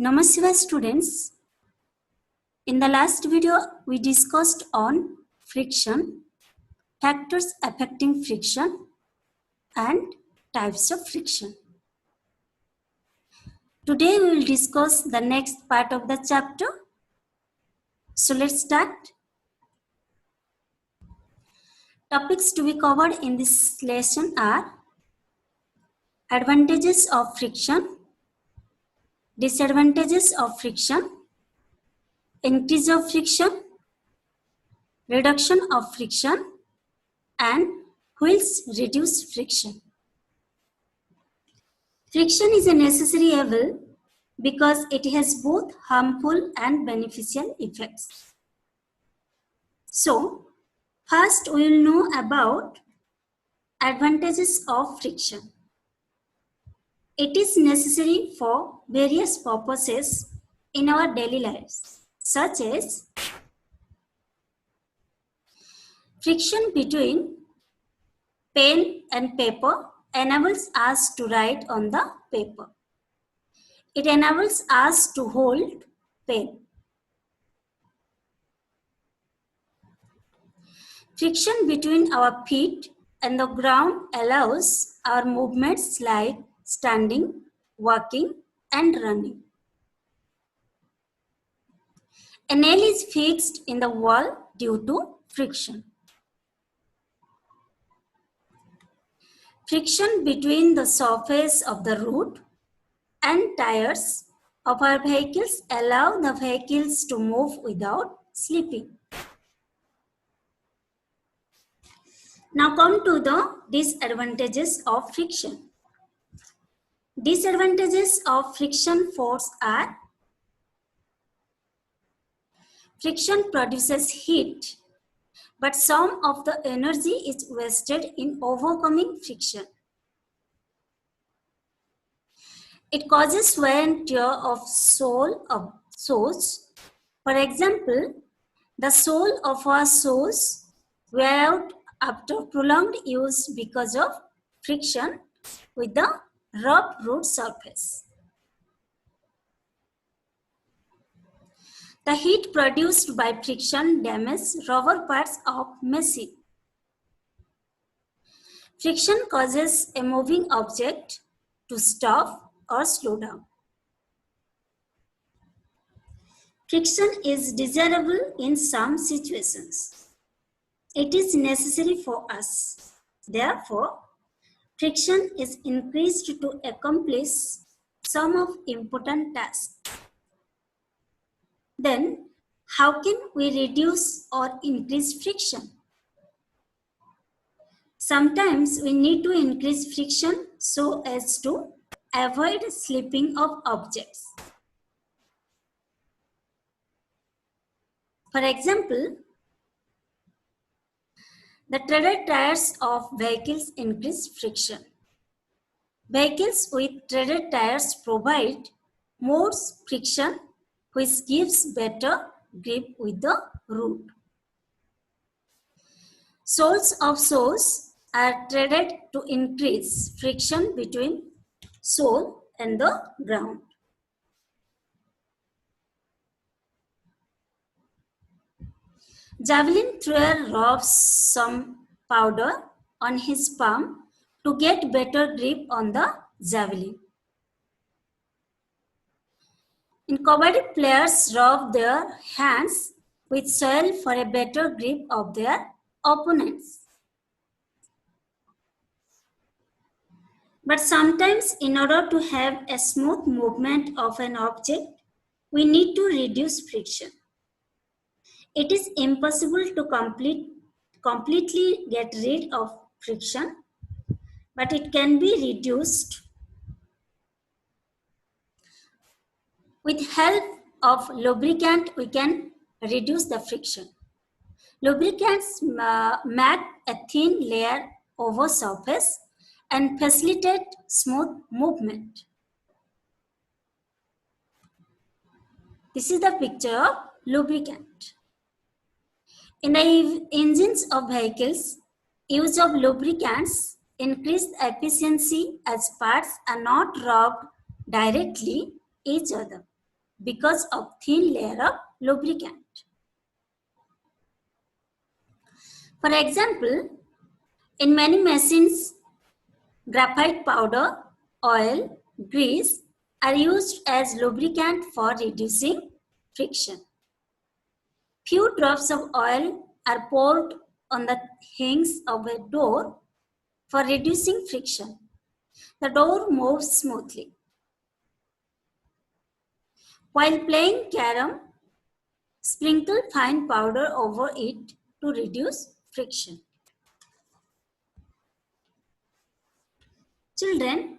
Namaskar students. In the last video, we discussed on friction, factors affecting friction and types of friction. Today we will discuss the next part of the chapter. So let's start. Topics to be covered in this lesson are advantages of friction, disadvantages of friction, increase of friction, reduction of friction, and wheels reduce friction. Friction is a necessary evil because it has both harmful and beneficial effects. So, first we will know about advantages of friction. It is necessary for various purposes in our daily lives, such as friction between pen and paper enables us to write on the paper. It enables us to hold pen. Friction between our feet and the ground allows our movements like standing, walking, and running. A nail is fixed in the wall due to friction. Friction between the surface of the road and tires of our vehicles allow the vehicles to move without slipping. Now come to the disadvantages of friction. Disadvantages of friction force are: friction produces heat, but some of the energy is wasted in overcoming friction. It causes wear and tear of sole of shoes. For example, the sole of our shoes wear out after prolonged use because of friction with the rough road surface. The heat produced by friction damages rubber parts of machine. Friction causes a moving object to stop or slow down. Friction is desirable in some situations. It is necessary for us. Therefore, friction is increased to accomplish some of important tasks. Then, how can we reduce or increase friction? Sometimes we need to increase friction so as to avoid slipping of objects. For example, the treaded tires of vehicles increase friction. Vehicles with treaded tires provide more friction, which gives better grip with the road. Soles of shoes are treaded to increase friction between sole and the ground. Javelin thrower rubs some powder on his palm to get better grip on the javelin. In Kabaddi, players rub their hands with soil for a better grip of their opponents. But sometimes, in order to have a smooth movement of an object, we need to reduce friction. It is impossible to completely get rid of friction, but it can be reduced with help of lubricant. We can reduce the friction. Lubricants make a thin layer over surface and facilitate smooth movement. This is the picture of lubricant. In the engines of vehicles, use of lubricants increase efficiency as parts are not rubbed directly each other. because of thin layer of lubricant. For example, in many machines, graphite powder, oil, grease are used as lubricant for reducing friction. Few drops of oil are poured on the hinge of a door for reducing friction. The door moves smoothly. While playing carom, sprinkle fine powder over it to reduce friction. Children,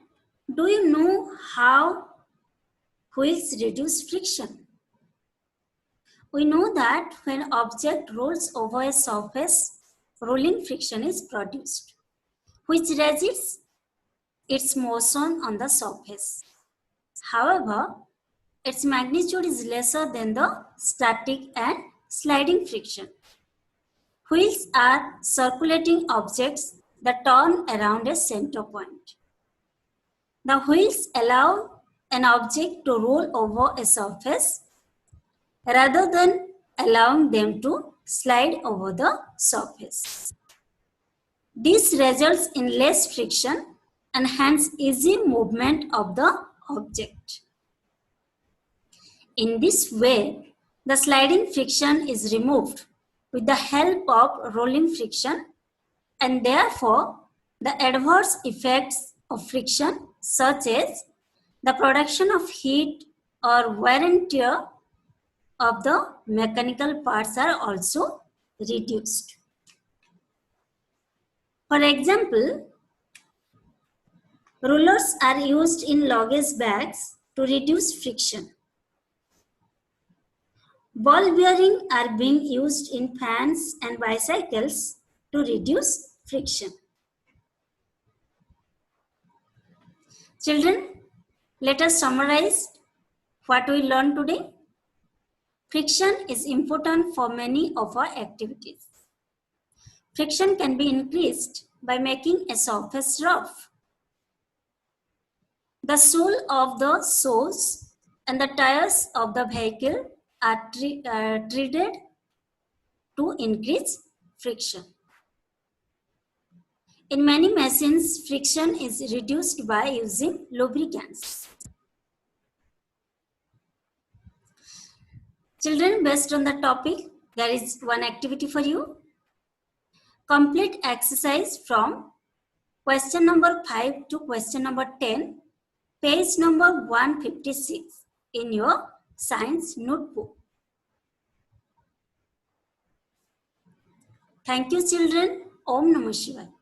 do you know how wheels reduce friction? We know that when an object rolls over a surface, rolling friction is produced, which resists its motion on the surface. However, its magnitude is lesser than the static and sliding friction. Wheels are circulating objects that turn around a center point. The wheels allow an object to roll over a surface rather than allowing them to slide over the surface. This results in less friction and hence easy movement of the object. In this way, the sliding friction is removed with the help of rolling friction, and therefore the adverse effects of friction such as the production of heat or wear and tear of the mechanical parts are also reduced. For example, rollers are used in luggage bags to reduce friction. Ball bearings are being used in fans and bicycles to reduce friction. Children, let us summarize what we learned today. Friction is important for many of our activities. Friction can be increased by making a surface rough. The sole of the shoes and the tires of the vehicle are treated to increase friction. In many machines, friction is reduced by using lubricants. Children, based on the topic, there is one activity for you. Complete exercise from question number 5 to question number 10, page number 156 in your science notebook. Thank you, children. Om Namah Shivaya.